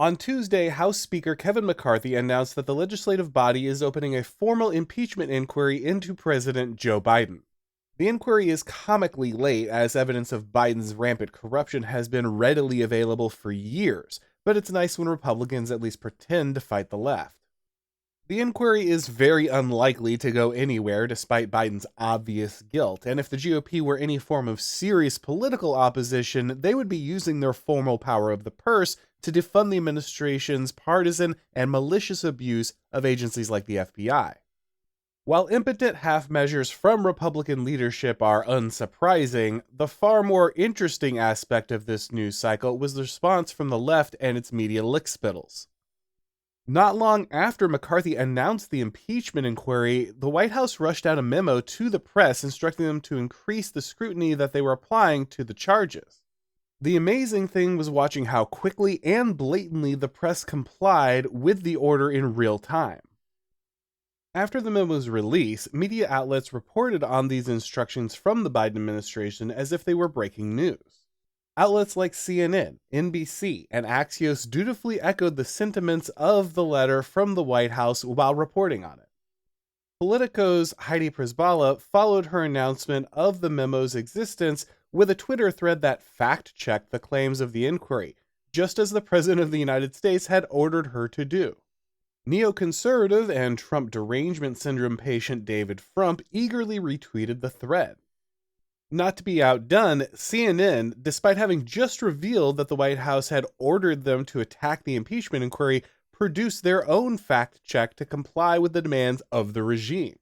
On Tuesday, House Speaker Kevin McCarthy announced that the legislative body is opening a formal impeachment inquiry into President Joe Biden. The inquiry is comically late, as evidence of Biden's rampant corruption has been readily available for years, but it's nice when Republicans at least pretend to fight the left. The inquiry is very unlikely to go anywhere despite Biden's obvious guilt, and if the GOP were any form of serious political opposition, they would be using their formal power of the purse to defund the administration's partisan and malicious abuse of agencies like the FBI. While impotent half measures from Republican leadership are unsurprising, the far more interesting aspect of this news cycle was the response from the left and its media lickspittles. Not long after McCarthy announced the impeachment inquiry, the White House rushed out a memo to the press instructing them to increase the scrutiny that they were applying to the charges. The amazing thing was watching how quickly and blatantly the press complied with the order in real time. After the memo's release, media outlets reported on these instructions from the Biden administration as if they were breaking news. Outlets like CNN, NBC, and Axios dutifully echoed the sentiments of the letter from the White House while reporting on it. Politico's Heidi Przyzbala followed her announcement of the memo's existence with a Twitter thread that fact-checked the claims of the inquiry, just as the President of the United States had ordered her to do. Neoconservative and Trump derangement syndrome patient David Frump eagerly retweeted the thread. Not to be outdone, CNN, despite having just revealed that the White House had ordered them to attack the impeachment inquiry, produced their own fact-check to comply with the demands of the regime.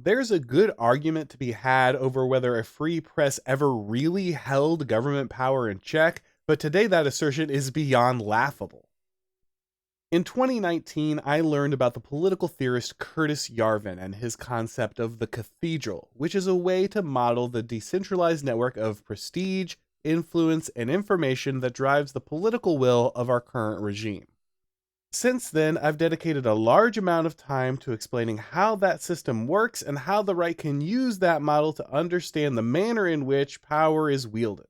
There's a good argument to be had over whether a free press ever really held government power in check, but today that assertion is beyond laughable. In 2019, I learned about the political theorist Curtis Yarvin and his concept of the Cathedral, which is a way to model the decentralized network of prestige, influence, and information that drives the political will of our current regime. Since then, I've dedicated a large amount of time to explaining how that system works and how the right can use that model to understand the manner in which power is wielded.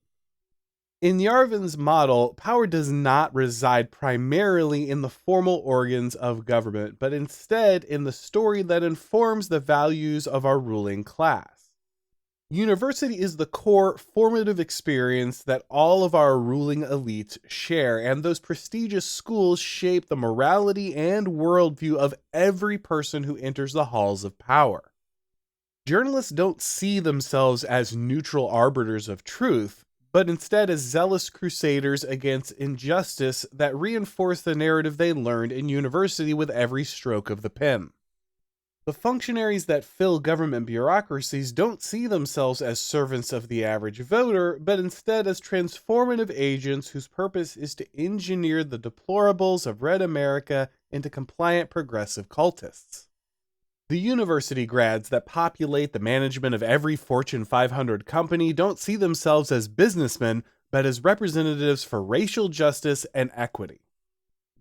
In Yarvin's model, power does not reside primarily in the formal organs of government, but instead in the story that informs the values of our ruling class. University is the core formative experience that all of our ruling elites share, and those prestigious schools shape the morality and worldview of every person who enters the halls of power. Journalists don't see themselves as neutral arbiters of truth, but instead as zealous crusaders against injustice that reinforce the narrative they learned in university with every stroke of the pen. The functionaries that fill government bureaucracies don't see themselves as servants of the average voter, but instead as transformative agents whose purpose is to engineer the deplorables of Red America into compliant progressive cultists. The university grads that populate the management of every Fortune 500 company don't see themselves as businessmen, but as representatives for racial justice and equity.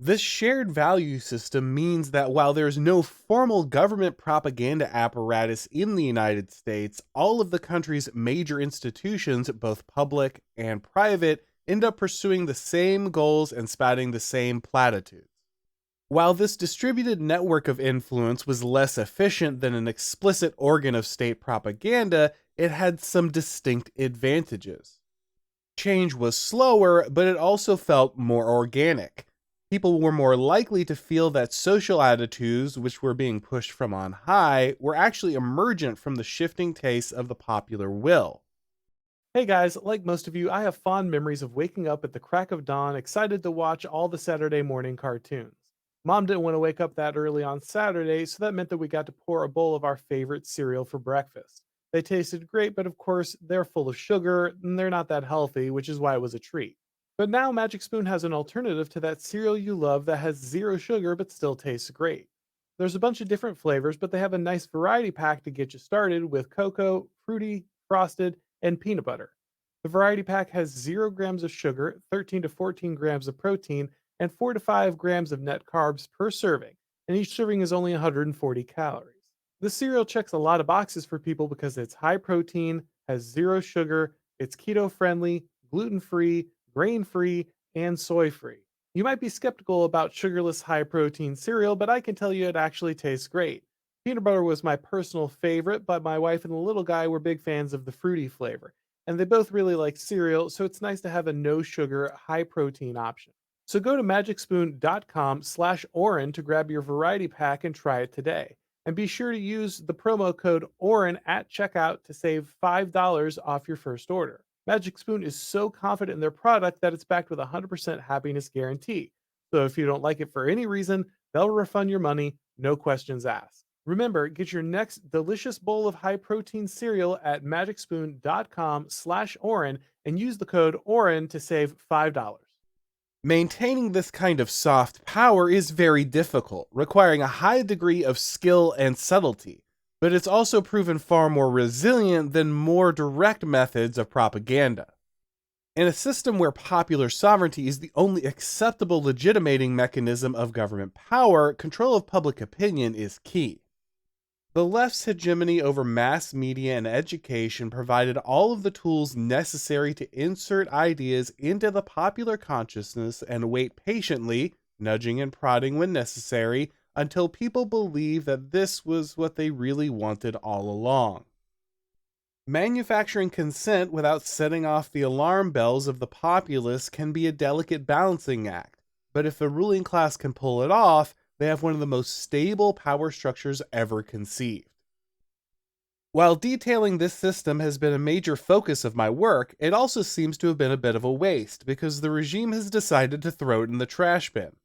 This shared value system means that while there's no formal government propaganda apparatus in the United States, all of the country's major institutions, both public and private, end up pursuing the same goals and spouting the same platitudes. While this distributed network of influence was less efficient than an explicit organ of state propaganda, it had some distinct advantages. Change was slower, but it also felt more organic. People were more likely to feel that social attitudes, which were being pushed from on high, were actually emergent from the shifting tastes of the popular will. Hey guys, like most of you, I have fond memories of waking up at the crack of dawn, excited to watch all the Saturday morning cartoons. Mom didn't want to wake up that early on Saturday, so that meant that we got to pour a bowl of our favorite cereal for breakfast. They tasted great, but of course, they're full of sugar, and they're not that healthy, which is why it was a treat. But now Magic Spoon has an alternative to that cereal you love that has zero sugar but still tastes great. There's a bunch of different flavors, but they have a nice variety pack to get you started with cocoa, fruity, frosted, and peanut butter. The variety pack has 0 grams of sugar, 13 to 14 grams of protein, and 4 to 5 grams of net carbs per serving, and each serving is only 140 calories. This cereal checks a lot of boxes for people because it's high protein, has 0 sugar, it's keto friendly, gluten free, grain free, and soy free. You might be skeptical about sugarless high protein cereal, but I can tell you it actually tastes great. Peanut butter was my personal favorite, but my wife and the little guy were big fans of the fruity flavor. And they both really like cereal, so it's nice to have a no sugar, high protein option. So go to magicspoon.com/Auron to grab your variety pack and try it today. And be sure to use the promo code Auron at checkout to save $5 off your first order. Magic Spoon is so confident in their product that it's backed with a 100% happiness guarantee. So if you don't like it for any reason, they'll refund your money, no questions asked. Remember, get your next delicious bowl of high protein cereal at magicspoon.com/Auron and use the code Auron to save $5. Maintaining this kind of soft power is very difficult, requiring a high degree of skill and subtlety, but it's also proven far more resilient than more direct methods of propaganda. In a system where popular sovereignty is the only acceptable legitimating mechanism of government power, control of public opinion is key. The left's hegemony over mass media and education provided all of the tools necessary to insert ideas into the popular consciousness and wait patiently, nudging and prodding when necessary, until people believe that this was what they really wanted all along. Manufacturing consent without setting off the alarm bells of the populace can be a delicate balancing act, but if the ruling class can pull it off, they have one of the most stable power structures ever conceived. While detailing this system has been a major focus of my work, it also seems to have been a bit of a waste because the regime has decided to throw it in the trash bin.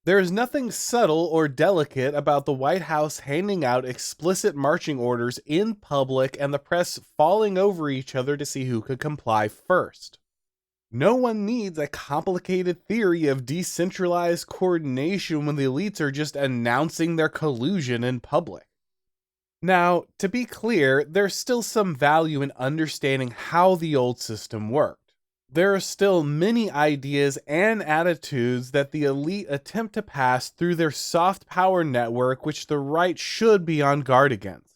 There is nothing subtle or delicate about the White House handing out explicit marching orders in public and the press falling over each other to see who could comply first. No one needs a complicated theory of decentralized coordination when the elites are just announcing their collusion in public. Now, to be clear, there's still some value in understanding how the old system worked. There are still many ideas and attitudes that the elite attempt to pass through their soft power network which the right should be on guard against.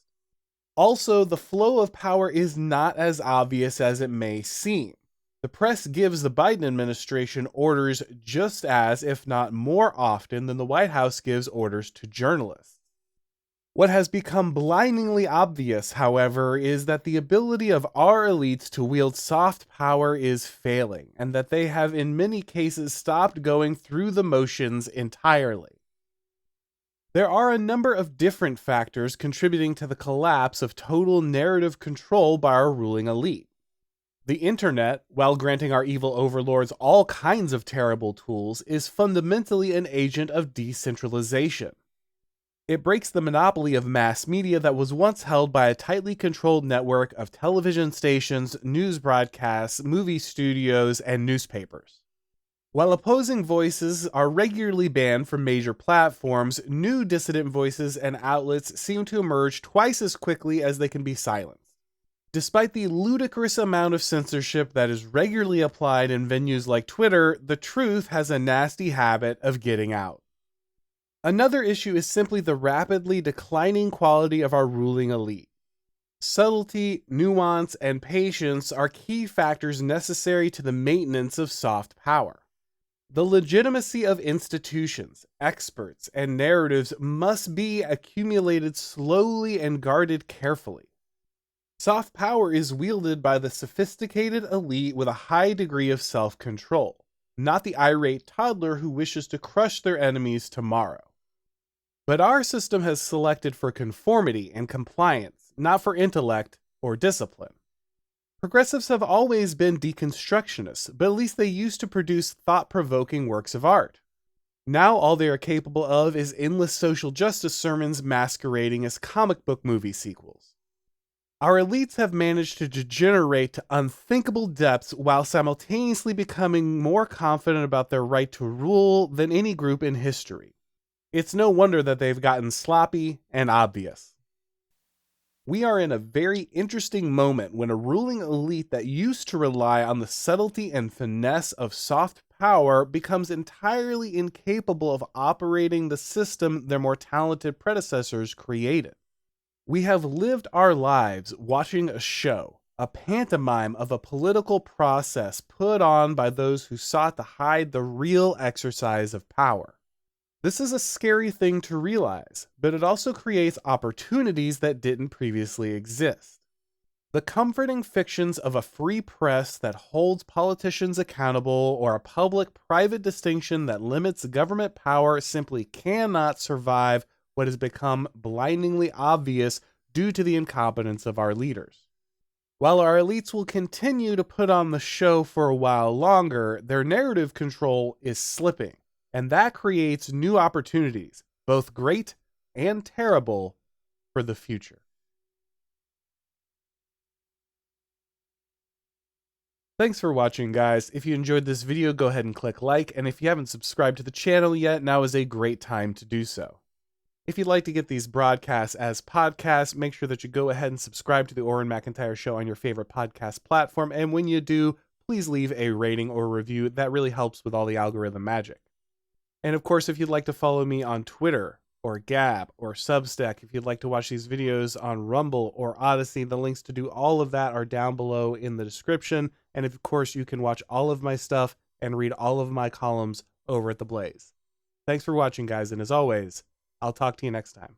Also, the flow of power is not as obvious as it may seem. The press gives the Biden administration orders just as, if not more often, than the White House gives orders to journalists. What has become blindingly obvious, however, is that the ability of our elites to wield soft power is failing, and that they have in many cases stopped going through the motions entirely. There are a number of different factors contributing to the collapse of total narrative control by our ruling elite. The internet, while granting our evil overlords all kinds of terrible tools, is fundamentally an agent of decentralization. It breaks the monopoly of mass media that was once held by a tightly controlled network of television stations, news broadcasts, movie studios, and newspapers. While opposing voices are regularly banned from major platforms, new dissident voices and outlets seem to emerge twice as quickly as they can be silenced. Despite the ludicrous amount of censorship that is regularly applied in venues like Twitter, the truth has a nasty habit of getting out. Another issue is simply the rapidly declining quality of our ruling elite. Subtlety, nuance, and patience are key factors necessary to the maintenance of soft power. The legitimacy of institutions, experts, and narratives must be accumulated slowly and guarded carefully. Soft power is wielded by the sophisticated elite with a high degree of self-control, not the irate toddler who wishes to crush their enemies tomorrow. But our system has selected for conformity and compliance, not for intellect or discipline. Progressives have always been deconstructionists, but at least they used to produce thought-provoking works of art. Now all they are capable of is endless social justice sermons masquerading as comic book movie sequels. Our elites have managed to degenerate to unthinkable depths while simultaneously becoming more confident about their right to rule than any group in history. It's no wonder that they've gotten sloppy and obvious. We are in a very interesting moment when a ruling elite that used to rely on the subtlety and finesse of soft power becomes entirely incapable of operating the system their more talented predecessors created. We have lived our lives watching a show, a pantomime of a political process put on by those who sought to hide the real exercise of power. This is a scary thing to realize, but it also creates opportunities that didn't previously exist. The comforting fictions of a free press that holds politicians accountable or a public-private distinction that limits government power simply cannot survive what has become blindingly obvious due to the incompetence of our leaders. While our elites will continue to put on the show for a while longer, their narrative control is slipping, and that creates new opportunities, both great and terrible, for the future. Thanks for watching, guys. If you enjoyed this video, go ahead and click like, and if you haven't subscribed to the channel yet, now is a great time to do so. If you'd like to get these broadcasts as podcasts, make sure that you go ahead and subscribe to the Auron MacIntyre Show on your favorite podcast platform, and when you do, please leave a rating or review. That really helps with all the algorithm magic. And of course, if you'd like to follow me on Twitter, or Gab, or Substack, if you'd like to watch these videos on Rumble or Odyssey, the links to do all of that are down below in the description. And of course, you can watch all of my stuff and read all of my columns over at The Blaze. Thanks for watching, guys, and as always, I'll talk to you next time.